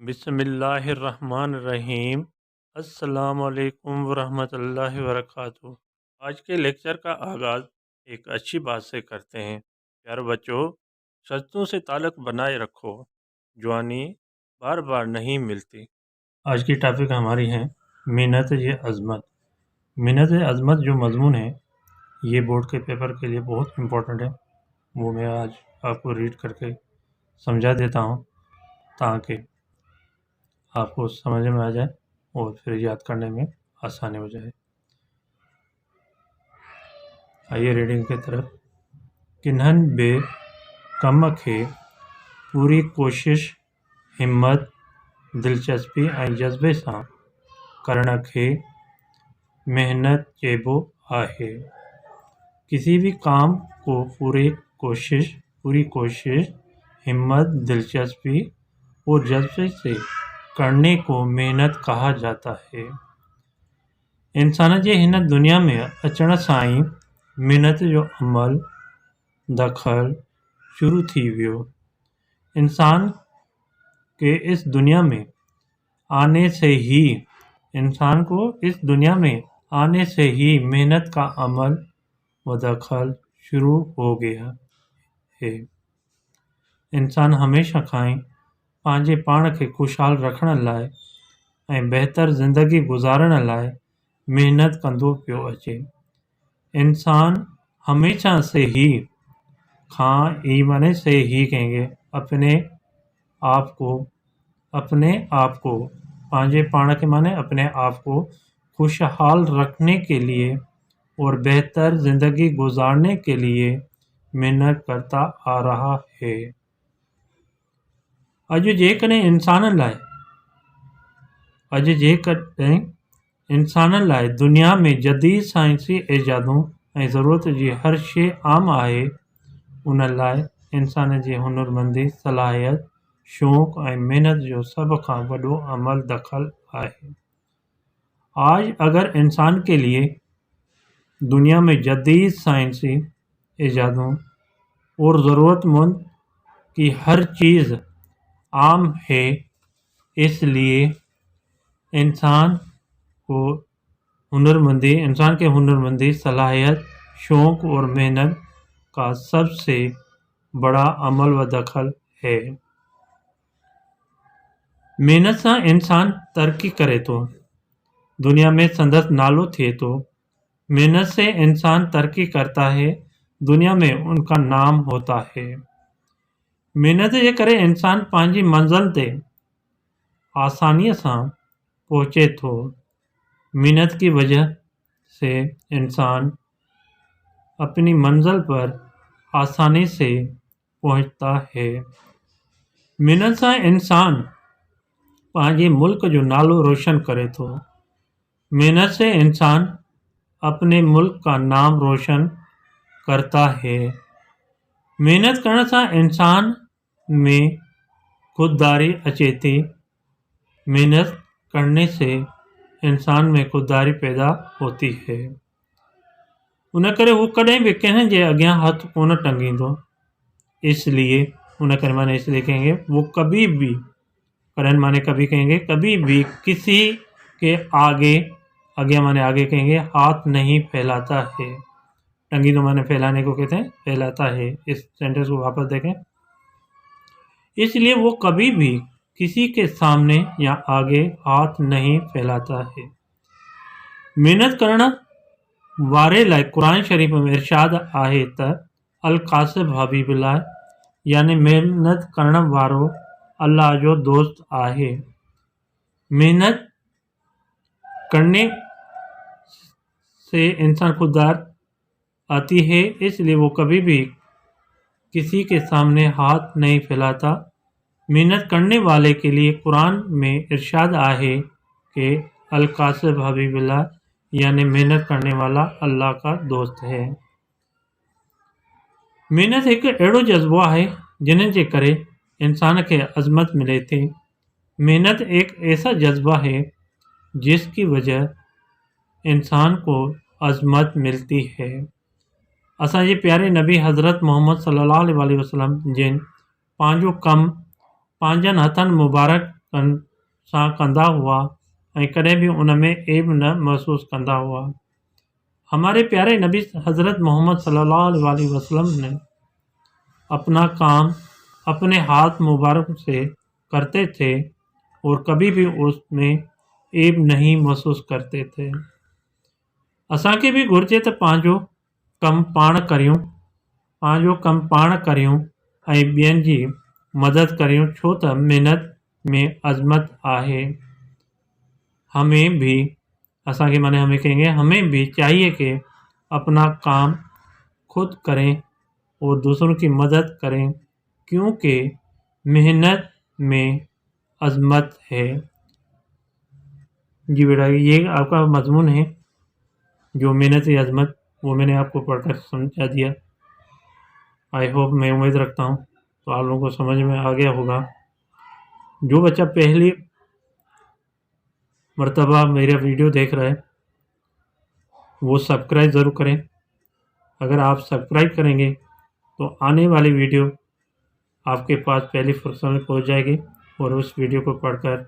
بسم اللہ الرحمن الرحیم۔ السلام علیکم ورحمۃ اللہ وبرکاتہ۔ آج کے لیکچر کا آغاز ایک اچھی بات سے کرتے ہیں۔ پیارے بچوں، سجدوں سے تعلق بنائے رکھو، جوانی بار بار نہیں ملتی۔ آج کی ٹاپک ہماری ہے منت عظمت۔ منت عظمت جو مضمون ہے یہ بورڈ کے پیپر کے لیے بہت امپورٹنٹ ہے، وہ میں آج آپ کو ریڈ کر کے سمجھا دیتا ہوں تاکہ آپ کو سمجھ میں آ جائے اور پھر یاد کرنے میں آسانی ہو جائے۔ آئیے ریڈنگ کی طرف۔ کنہن بے کمک ہے پوری کوشش ہمت دلچسپی ऐं जज़्बे सां करण खे मेहनत चइबो आहे। किसी भी काम को पूरी कोशिश हिम्मत दिलचस्पी और जज्बे से करने को मेहनत कहा जाता है। इंसान जे हिन दुनिया में अचण सां ई महिनत जो अमल दख़ल शुरू थी वियो। इंसान को इस दुनिया में आने से ही मेहनत का अमल व दख़ल शुरू हो गया है। इंसान हमेशा खां ई पंहिंजे पाण खे ख़ुशहाल रखण लाइ ऐं बहितर ज़िंदगी गुज़ारण लाइ महिनत कंदो पियो अचे। इंसान हमेशा से ही खां ई माने से ही कहेंगे अपने आप को पंहिंजे पाण के माने अपने आप को खुशहाल रखने के लिए और बेहतर ज़िंदगी गुजारने के लिए मेहनत करता आ रहा है। अॼु जेकॾहिं इंसान लाइ दुनिया में जदीद साइंसी इजादूं ऐं ज़रूरत जी हर शइ आम आहे, उन लाइ इंसान जी हुनरमंदी सलाहियत शौक़ ऐं महिनत जो सभ खां वॾो अमल दख़ल आहे। आज अगर इंसान के लिए दुनिया में जदीद साइंसी इजादों और ज़रूरतमंद की हर चीज़ आम है, इसलिए इंसान के हुनरमंदी सलाहियत शौक़ और मेहनत का सबसे बड़ा अमल व दख़ल है। महिनत सां इंसान तरक्की करे थो, दुनिया में संदसि नालो थिए थो। मेहनत से इंसान तरक्की करता है, दुनिया में उनका नाम होता है। महिनत जे करे इंसान पंहिंजी मंज़िल ते आसानीअ सां पहुचे थो। मेहनत की वजह से इंसान अपनी मंजिल पर आसानी से पहुंचता है। मेहनत सां इंसान पंहिंजे मुल्क जो नालो रोशन करे थो। मेहनत से इंसान अपने मुल्क का नाम रोशन करता है। मेहनत करण सां इंसान में खुददारी अचे थी। मेहनत करने से इंसान में खुददारी पैदा होती है। उन करे वो कॾहिं बि कंहिं जे अॻियां हथ कोन टंगींदो। इसलिए कहेंगे वो कभी भी किसी के आगे माने कहेंगे हाथ नहीं फैलाता है। टंगींदो माने फैलाने को कहते हैं, फैलाता है। इस सेंटेंस को वापस देखें। इसलिए वो कभी भी किसी के सामने या आगे हाथ नहीं फैलाता है। मेहनत करण वारे लाइ कुरान शरीफ़ में इरशाद आहे त अल कासिब हबीबुल्लाह, यानी मेहनत करण वारो अल्लाह जो दोस्त आहे। मेहनत करने से इंसान खुददार आती है, इसलिए वो कभी भी किसी के सामने हाथ नहीं फैलाता। मेहनत करने वाले के लिए कुरान में इरशाद आहे कि अल कासिब हबीबुल्लाह, यानी मेहनत करने वाला अल्लाह का दोस्त है। मेहनत एक अहिड़ो जज़्बो आहे जिन जे करे इंसान के अज़मत मिले थी। मेहनत एक ऐसा जज्बा है जिसकी वजह इंसान को अज़मत मिलती है। असांजे प्यारे नबी हज़रत मोहम्मद सल्लल्लाहु अलैहि वसल्लम जिन पंहिंजो कमु पंहिंजनि हथनि मुबारक सां कंदा हुआ ऐं कॾहिं बि उन में ऐब न महसूस कंदा हुआ। हमारे प्यारे नबी हज़रत मोहम्मद सल्लल्लाहु अलैहि वसल्लम ने अपना काम अपने हाथ मुबारक से करते थे और कभी भी उसमें ऐब नहीं महसूस करते थे। असांखे भी घुर्जे त पंहिंजो कम पाण करियूं ऐं ॿियनि जी मदद करियूं, छो त महिनत में अज़मत आहे। हमें भी असांखे माने हमें कहेंगे हमें भी चाहिए कि अपना काम खुद करें और दूसरों की मदद करें, क्योंकि मेहनत में अज़मत है। जी बेटा, ये आपका मजमून है जो मेहनत की अज़मत, वो मैंने आपको पढ़कर समझा दिया। आई होप, मैं उम्मीद रखता हूँ तो आप लोगों को समझ में आ गया होगा। जो बच्चा पहली मर्तबा मेरा वीडियो देख रहा है वो सब्सक्राइब ज़रूर करें। अगर आप सब्सक्राइब करेंगे तो आने वाली वीडियो आपके पास पहली फुर्सत में पहुँच जाएगी और उस वीडियो को पढ़कर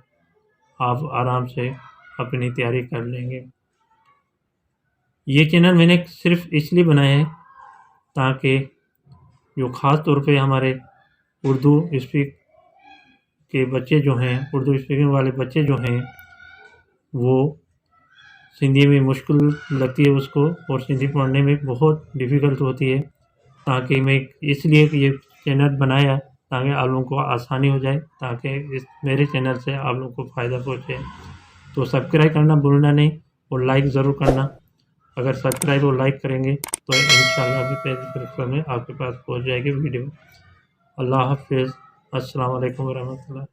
आप आराम से अपनी तैयारी कर लेंगे। ये चैनल मैंने सिर्फ इसलिए बनाया है ताकि जो ख़ास तौर पे हमारे उर्दू स्पीक के बच्चे जो हैं, उर्दू स्पीकिंग वाले बच्चे जो हैं, वो सिंधी में मुश्किल लगती है उसको और सिंधी पढ़ने में बहुत डिफ़िकल्ट होती है, ताकि मैं इसलिए ये चैनल बनाया ताकि आप लोगों को आसानी हो जाए, ताकि इस मेरे चैनल से आप लोगों को फ़ायदा पहुँचे। तो सब्सक्राइब करना भूलना नहीं और लाइक ज़रूर करना। अगर सब्सक्राइब और लाइक करेंगे तो इंशाल्लाह भी पहले में आपके पास पहुँच जाएगी वीडियो। अल्लाह हाफ़िज़। अस्सलाम वालेकुम वरहमतुल्लाह।